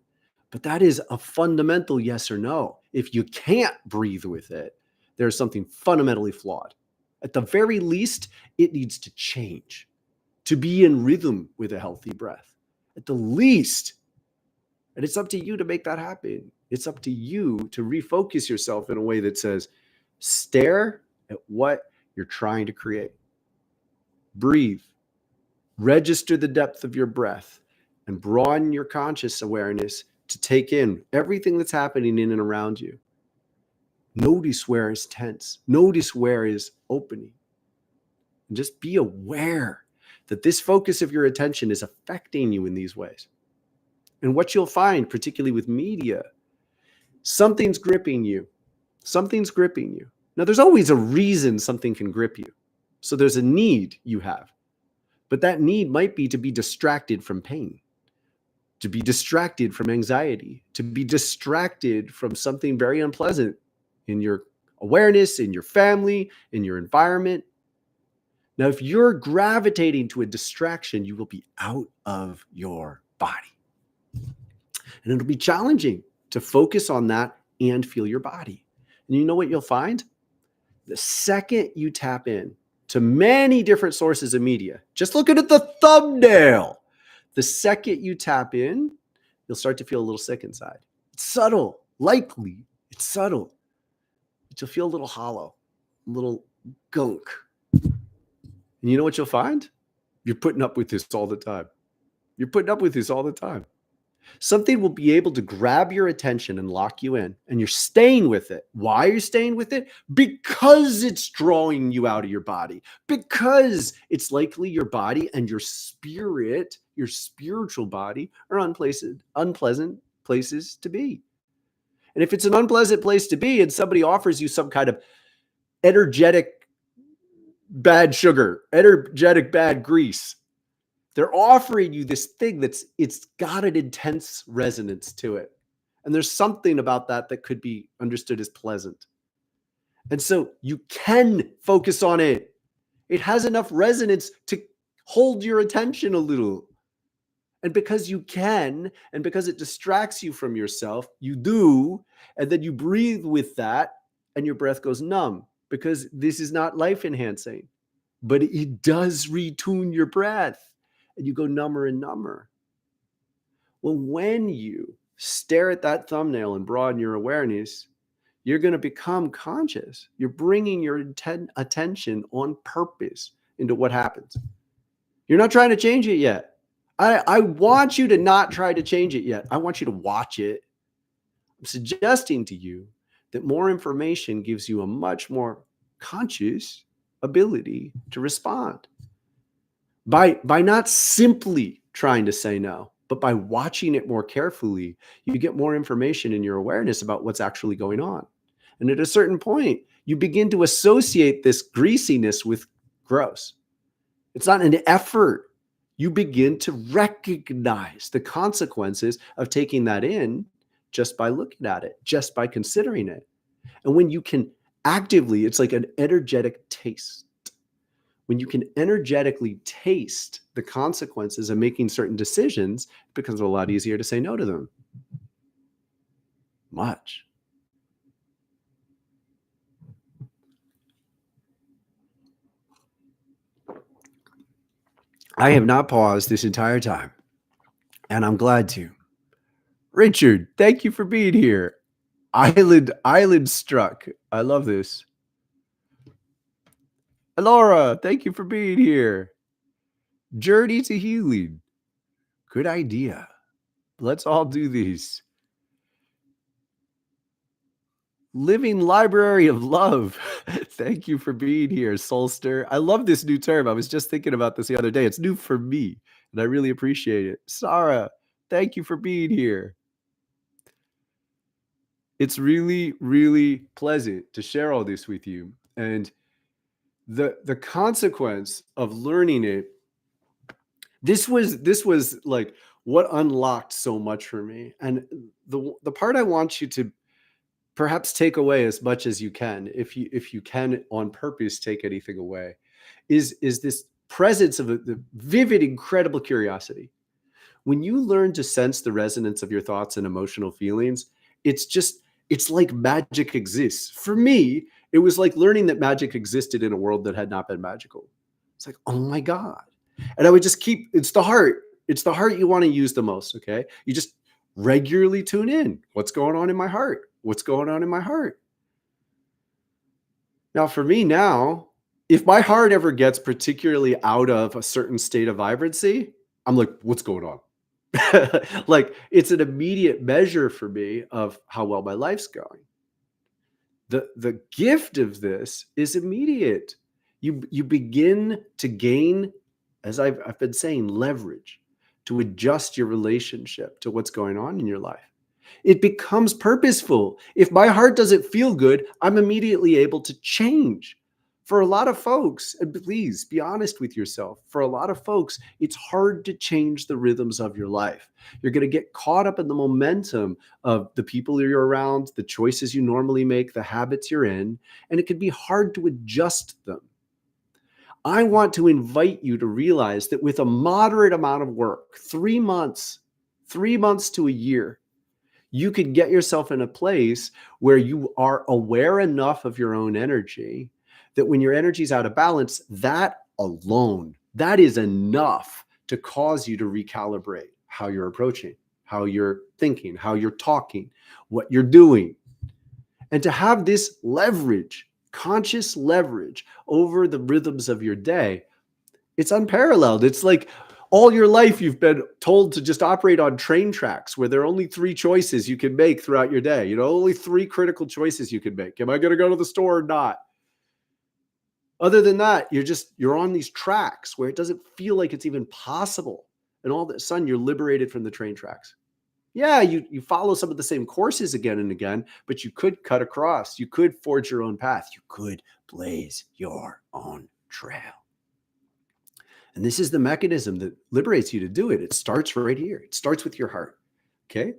but that is a fundamental yes or no. If you can't breathe with it, there's something fundamentally flawed. At the very least, it needs to change to be in rhythm with a healthy breath. At the least. And it's up to you to make that happen. It's up to you to refocus yourself in a way that says, stare at what you're trying to create. Breathe. Register the depth of your breath and broaden your conscious awareness to take in everything that's happening in and around you. Notice where is tense. Notice where is opening. And just be aware that this focus of your attention is affecting you in these ways. And what you'll find, particularly with media, something's gripping you. Something's gripping you. Now, there's always a reason something can grip you. So there's a need you have. But that need might be to be distracted from pain, to be distracted from anxiety, to be distracted from something very unpleasant in your awareness, in your family, in your environment. Now, if you're gravitating to a distraction, you will be out of your body. And it'll be challenging to focus on that and feel your body. And you know what you'll find? The second you tap in to many different sources of media, just looking at the thumbnail, the second you tap in, you'll start to feel a little sick inside. It's subtle, likely, it's subtle. But you'll feel a little hollow, a little gunk. And you know what you'll find? You're putting up with this all the time. You're putting up with this all the time. Something will be able to grab your attention and lock you in, and you're staying with it. Why are you staying with it? Because it's drawing you out of your body, because it's likely your body and your spirit, your spiritual body, are unpleasant places to be. And if it's an unpleasant place to be and somebody offers you some kind of energetic bad sugar, energetic bad grease. They're offering you this thing it's got an intense resonance to it. And there's something about that that could be understood as pleasant. And so you can focus on it. It has enough resonance to hold your attention a little. And because you can, and because it distracts you from yourself, you do, and then you breathe with that, and your breath goes numb because this is not life enhancing, but it does retune your breath, and you go number and number. Well, when you stare at that thumbnail and broaden your awareness, you're going to become conscious. You're bringing your attention on purpose into what happens. You're not trying to change it yet. I want you to not try to change it yet. I want you to watch it. I'm suggesting to you that more information gives you a much more conscious ability to respond. By not simply trying to say no, but by watching it more carefully, you get more information in your awareness about what's actually going on. And at a certain point, you begin to associate this greasiness with gross. It's not an effort. You begin to recognize the consequences of taking that in just by looking at it, just by considering it. And when you can actively, it's like an energetic taste. When you can energetically taste the consequences of making certain decisions, it becomes a lot easier to say no to them. Much. I have not paused this entire time, and I'm glad to. Richard, thank you for being here. Island struck. I love this. Laura, thank you for being here. Journey to healing. Good idea. Let's all do these. Living library of love. Thank you for being here, Solster. I love this new term. I was just thinking about this the other day. It's new for me, and I really appreciate it. Sarah, thank you for being here. It's really, really pleasant to share all this with you. And the consequence of learning it, this was like what unlocked so much for me. And the part I want you to perhaps take away as much as you can, if you can on purpose take anything away, is this presence of the vivid, incredible curiosity. When you learn to sense the resonance of your thoughts and emotional feelings, it's like magic exists. For me, it was like learning that magic existed in a world that had not been magical. It's like, oh my God. And I would just it's the heart. It's the heart you want to use the most, okay? You just regularly tune in. What's going on in my heart? What's going on in my heart? Now, for me now, if my heart ever gets particularly out of a certain state of vibrancy, I'm like, what's going on? Like, it's an immediate measure for me of how well my life's going. The gift of this is immediate. You begin to gain, as I've been saying, leverage to adjust your relationship to what's going on in your life. It becomes purposeful. If my heart doesn't feel good, I'm immediately able to change. For a lot of folks, and please be honest with yourself, for a lot of folks, it's hard to change the rhythms of your life. You're going to get caught up in the momentum of the people you're around, the choices you normally make, the habits you're in, and it can be hard to adjust them. I want to invite you to realize that with a moderate amount of work, 3 months to a year, you could get yourself in a place where you are aware enough of your own energy that when your energy is out of balance, that alone, that is enough to cause you to recalibrate how you're approaching, how you're thinking, how you're talking, what you're doing. And to have this leverage, conscious leverage over the rhythms of your day, it's unparalleled. It's like all your life you've been told to just operate on train tracks where there are only 3 choices you can make throughout your day. You know, only 3 critical choices you can make. Am I going to go to the store or not? Other than that, you're on these tracks where it doesn't feel like it's even possible. And all of a sudden you're liberated from the train tracks. Yeah, you follow some of the same courses again and again, but you could cut across. You could forge your own path. You could blaze your own trail. And this is the mechanism that liberates you to do it. It starts right here. It starts with your heart. Okay.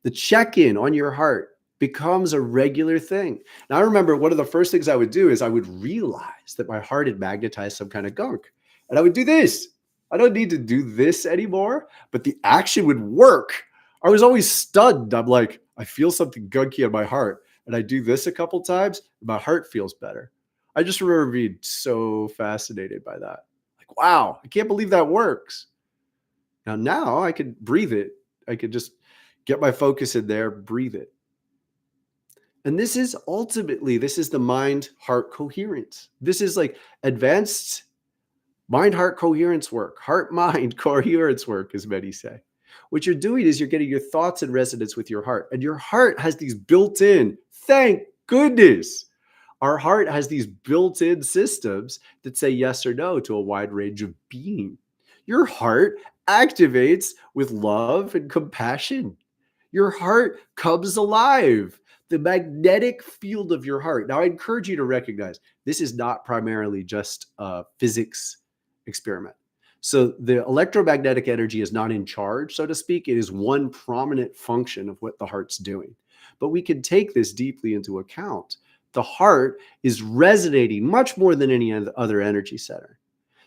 The check-in on your heart becomes a regular thing. Now, I remember one of the first things I would do is I would realize that my heart had magnetized some kind of gunk. And I would do this. I don't need to do this anymore, but the action would work. I was always stunned. I'm like, I feel something gunky in my heart. And I do this a couple times, my heart feels better. I just remember being so fascinated by that. Like, wow, I can't believe that works. Now I could breathe it. I could just get my focus in there, breathe it. And this is the mind-heart coherence. This is like advanced mind-heart coherence work, heart-mind coherence work, as many say. What you're doing is you're getting your thoughts in resonance with your heart. And your heart has these built-in, thank goodness, our heart has these built-in systems that say yes or no to a wide range of being. Your heart activates with love and compassion. Your heart comes alive. The magnetic field of your heart. Now, I encourage you to recognize this is not primarily just a physics experiment. So the electromagnetic energy is not in charge, so to speak. It is one prominent function of what the heart's doing. But we can take this deeply into account. The heart is resonating much more than any other energy center.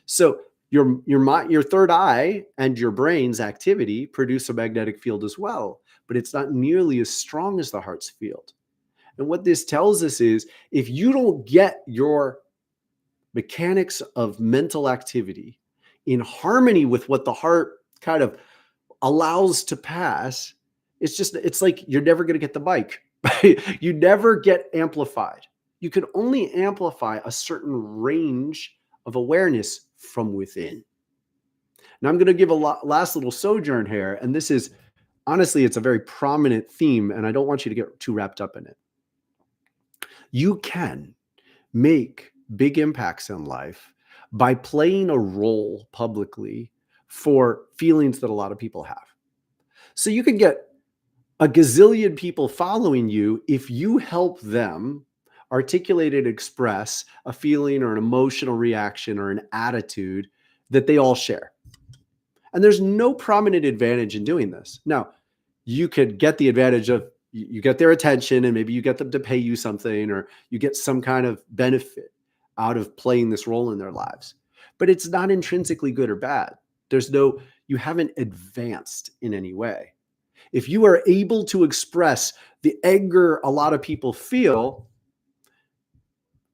So your third eye and your brain's activity produce a magnetic field as well, but it's not nearly as strong as the heart's field. And what this tells us is if you don't get your mechanics of mental activity in harmony with what the heart kind of allows to pass, it's like you're never going to get the bike. You never get amplified. You can only amplify a certain range of awareness from within. Now I'm going to give a last little sojourn here. And this is, honestly, it's a very prominent theme, and I don't want you to get too wrapped up in it. You can make big impacts in life by playing a role publicly for feelings that a lot of people have. So you can get a gazillion people following you if you help them articulate and express a feeling or an emotional reaction or an attitude that they all share. And there's no prominent advantage in doing this. Now, you could get the advantage of you get their attention and maybe you get them to pay you something or you get some kind of benefit out of playing this role in their lives. But it's not intrinsically good or bad. You haven't advanced in any way. If you are able to express the anger a lot of people feel,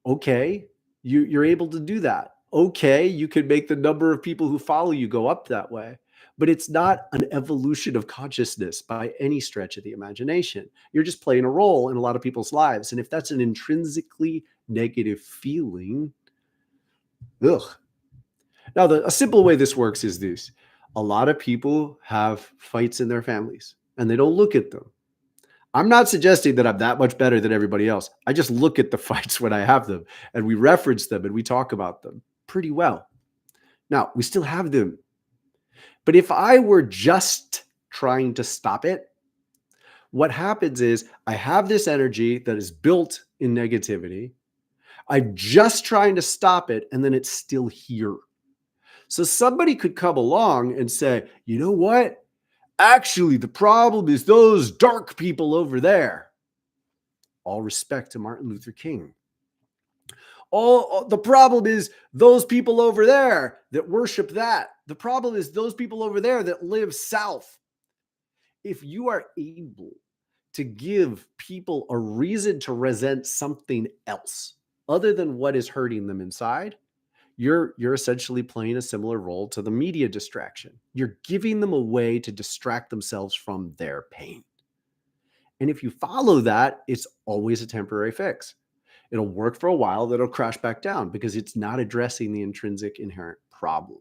okay, you're able to do that. Okay, you could make the number of people who follow you go up that way. But it's not an evolution of consciousness by any stretch of the imagination. You're just playing a role in a lot of people's lives. And if that's an intrinsically negative feeling, ugh. Now, a simple way this works is this. A lot of people have fights in their families and they don't look at them. I'm not suggesting that I'm that much better than everybody else. I just look at the fights when I have them and we reference them and we talk about them pretty well. Now, we still have them. But if I were just trying to stop it, what happens is I have this energy that is built in negativity. I'm just trying to stop it, and then it's still here. So somebody could come along and say, you know what? Actually, the problem is those dark people over there. All respect to Martin Luther King. The problem is those people over there that worship that. The problem is those people over there that live south. If you are able to give people a reason to resent something else other than what is hurting them inside, you're essentially playing a similar role to the media distraction. You're giving them a way to distract themselves from their pain. And if you follow that, it's always a temporary fix. It'll work for a while, then it'll crash back down because it's not addressing the intrinsic inherent problem.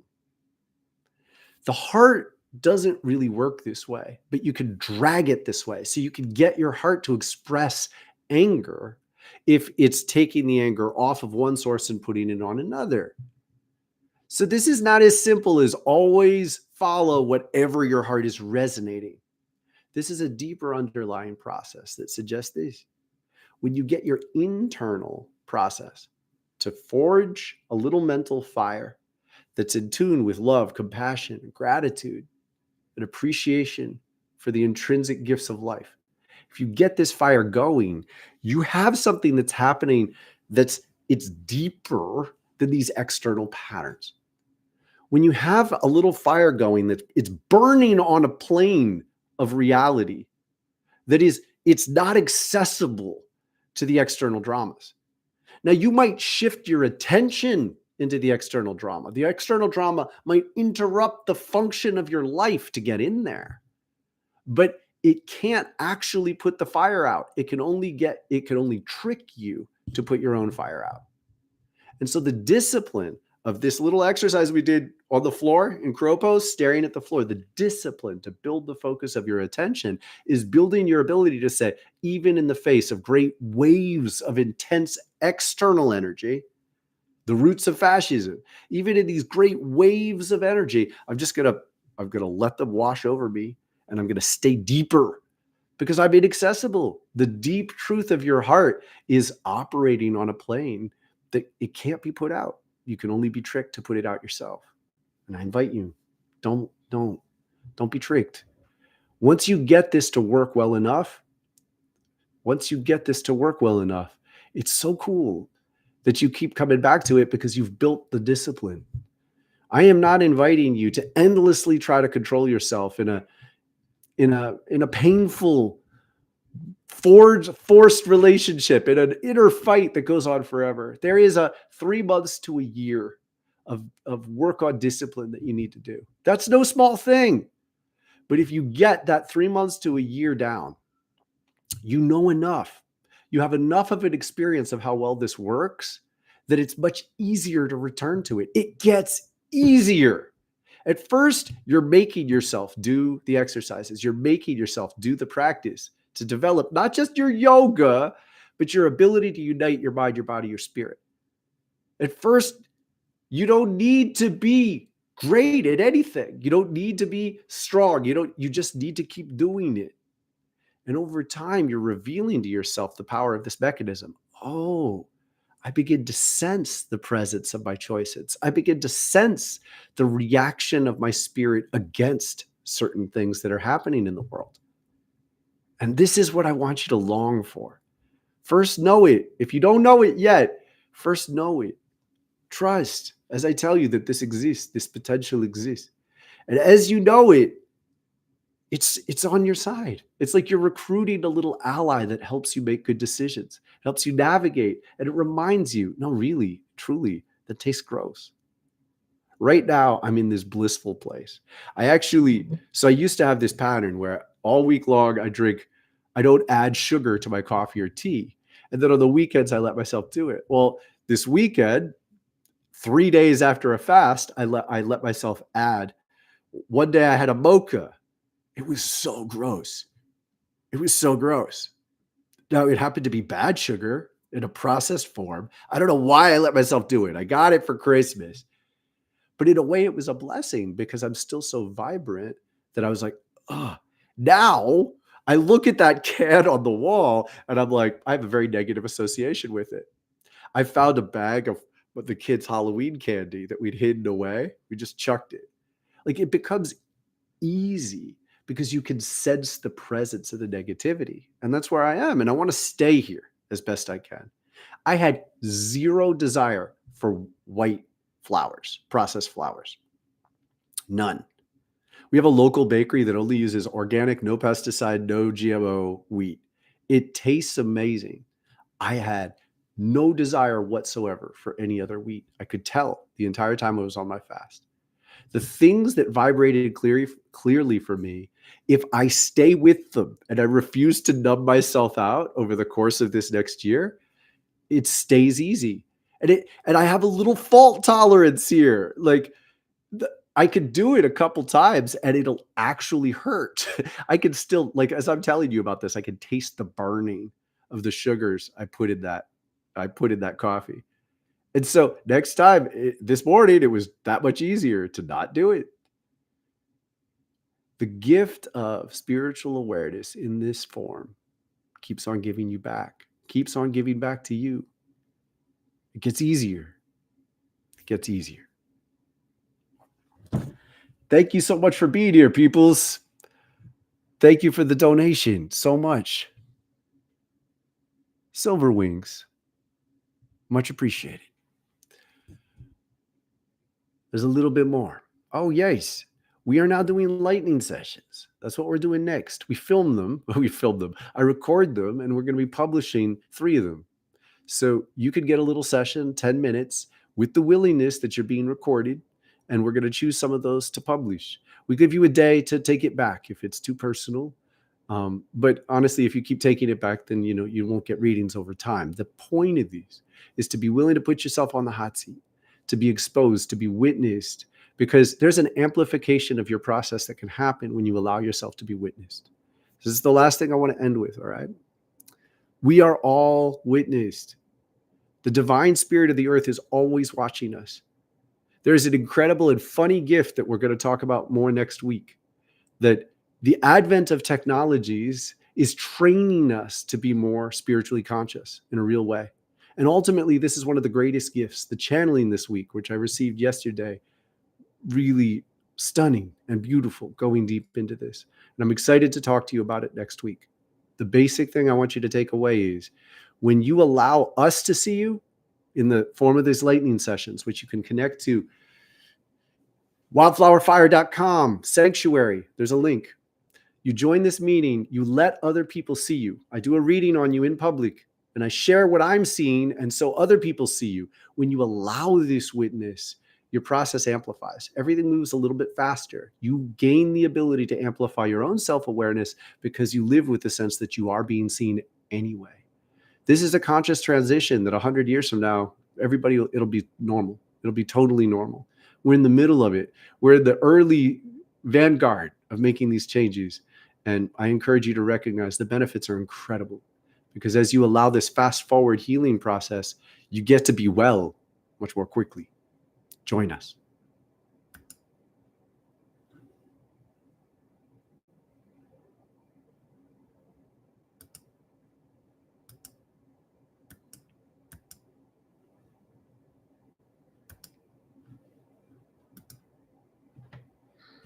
The heart doesn't really work this way, but you can drag it this way. So you can get your heart to express anger if it's taking the anger off of one source and putting it on another. So this is not as simple as always follow whatever your heart is resonating. This is a deeper underlying process that suggests this. When you get your internal process, to forge a little mental fire that's in tune with love, compassion, gratitude, and appreciation for the intrinsic gifts of life. If you get this fire going, you have something that's happening it's deeper than these external patterns. When you have a little fire going that it's burning on a plane of reality it's not accessible to the external dramas. Now, you might shift your attention into the external drama. The external drama might interrupt the function of your life to get in there, but it can't actually put the fire out. It can only trick you to put your own fire out. And so the discipline of this little exercise we did on the floor in crow pose, staring at the floor, the discipline to build the focus of your attention is building your ability to say, even in the face of great waves of intense external energy, the roots of fascism, even in these great waves of energy, I'm going to let them wash over me, and I'm going to stay deeper because I'm inaccessible. The deep truth of your heart is operating on a plane that it can't be put out. You can only be tricked to put it out yourself. And I invite you, don't be tricked. Once you get this to work well enough, it's so cool that you keep coming back to it because you've built the discipline. I am not inviting you to endlessly try to control yourself in a painful, forced relationship, in an inner fight that goes on forever. There is a 3 months to a year of work on discipline that you need to do. That's no small thing. But if you get that 3 months to a year down, you know enough. You have enough of an experience of how well this works that it's much easier to return to it. It gets easier. At first, you're making yourself do the exercises. You're making yourself do the practice to develop not just your yoga, but your ability to unite your mind, your body, your spirit. At first, you don't need to be great at anything. You don't need to be strong. You just need to keep doing it. And over time, you're revealing to yourself the power of this mechanism. Oh, I begin to sense the presence of my choices. I begin to sense the reaction of my spirit against certain things that are happening in the world. And this is what I want you to long for. First, know it. If you don't know it yet, first know it. Trust, as I tell you, that this exists, this potential exists. And as you know it, it's on your side. It's like you're recruiting a little ally that helps you make good decisions, helps you navigate, and it reminds you, no, really, truly, that tastes gross. Right now, I'm in this blissful place. I used to have this pattern where all week long I don't add sugar to my coffee or tea. And then on the weekends, I let myself do it. Well, this weekend, 3 days after a fast, I let myself add. One day I had a mocha. It was so gross. Now, it happened to be bad sugar in a processed form. I don't know why I let myself do it. I got it for Christmas. But in a way, it was a blessing because I'm still so vibrant that I was like, oh, now I look at that can on the wall and I'm like, I have a very negative association with it. I found a bag of the kids' Halloween candy that we'd hidden away. We just chucked it. Like, it becomes easy because you can sense the presence of the negativity. And that's where I am. And I want to stay here as best I can. I had zero desire for white flours, processed flours. None. We have a local bakery that only uses organic, no pesticide, no GMO wheat. It tastes amazing. I had no desire whatsoever for any other wheat. I could tell the entire time I was on my fast. The things that vibrated clearly for me, if I stay with them and I refuse to numb myself out over the course of this next year, it stays easy. And I have a little fault tolerance here. Like, I could do it a couple times and it'll actually hurt. I can still, like, as I'm telling you about this, I can taste the burning of the sugars I put in that coffee. And so next time, this morning, it was that much easier to not do it. The gift of spiritual awareness in this form keeps on giving you back, keeps on giving back to you. It gets easier. It gets easier. Thank you so much for being here, peoples. Thank you for the donation so much. Silver Wings. Much appreciated. There's a little bit more. Oh, yes. We are now doing lightning sessions. That's what we're doing next. We film them. I record them, and we're going to be publishing 3 of them. So you could get a little session, 10 minutes, with the willingness that you're being recorded, and we're going to choose some of those to publish. We give you a day to take it back if it's too personal. But honestly, if you keep taking it back, then you won't get readings over time. The point of these is to be willing to put yourself on the hot seat, to be exposed, to be witnessed, because there's an amplification of your process that can happen when you allow yourself to be witnessed. This is the last thing I want to end with, all right? We are all witnessed. The divine spirit of the earth is always watching us. There's an incredible and funny gift that we're going to talk about more next week, that the advent of technologies is training us to be more spiritually conscious in a real way. And ultimately, this is one of the greatest gifts, the channeling this week, which I received yesterday. Really stunning and beautiful, going deep into this. And I'm excited to talk to you about it next week. The basic thing I want you to take away is when you allow us to see you in the form of these lightning sessions, which you can connect to wildflowerfire.com, sanctuary, there's a link. You join this meeting, you let other people see you. I do a reading on you in public, and I share what I'm seeing, and so other people see you. When you allow this witness, your process amplifies. Everything moves a little bit faster. You gain the ability to amplify your own self-awareness because you live with the sense that you are being seen anyway. This is a conscious transition that 100 years from now, it'll be normal. It'll be totally normal. We're in the middle of it. We're in the early vanguard of making these changes. And I encourage you to recognize the benefits are incredible, because as you allow this fast forward healing process, you get to be well much more quickly. Join us.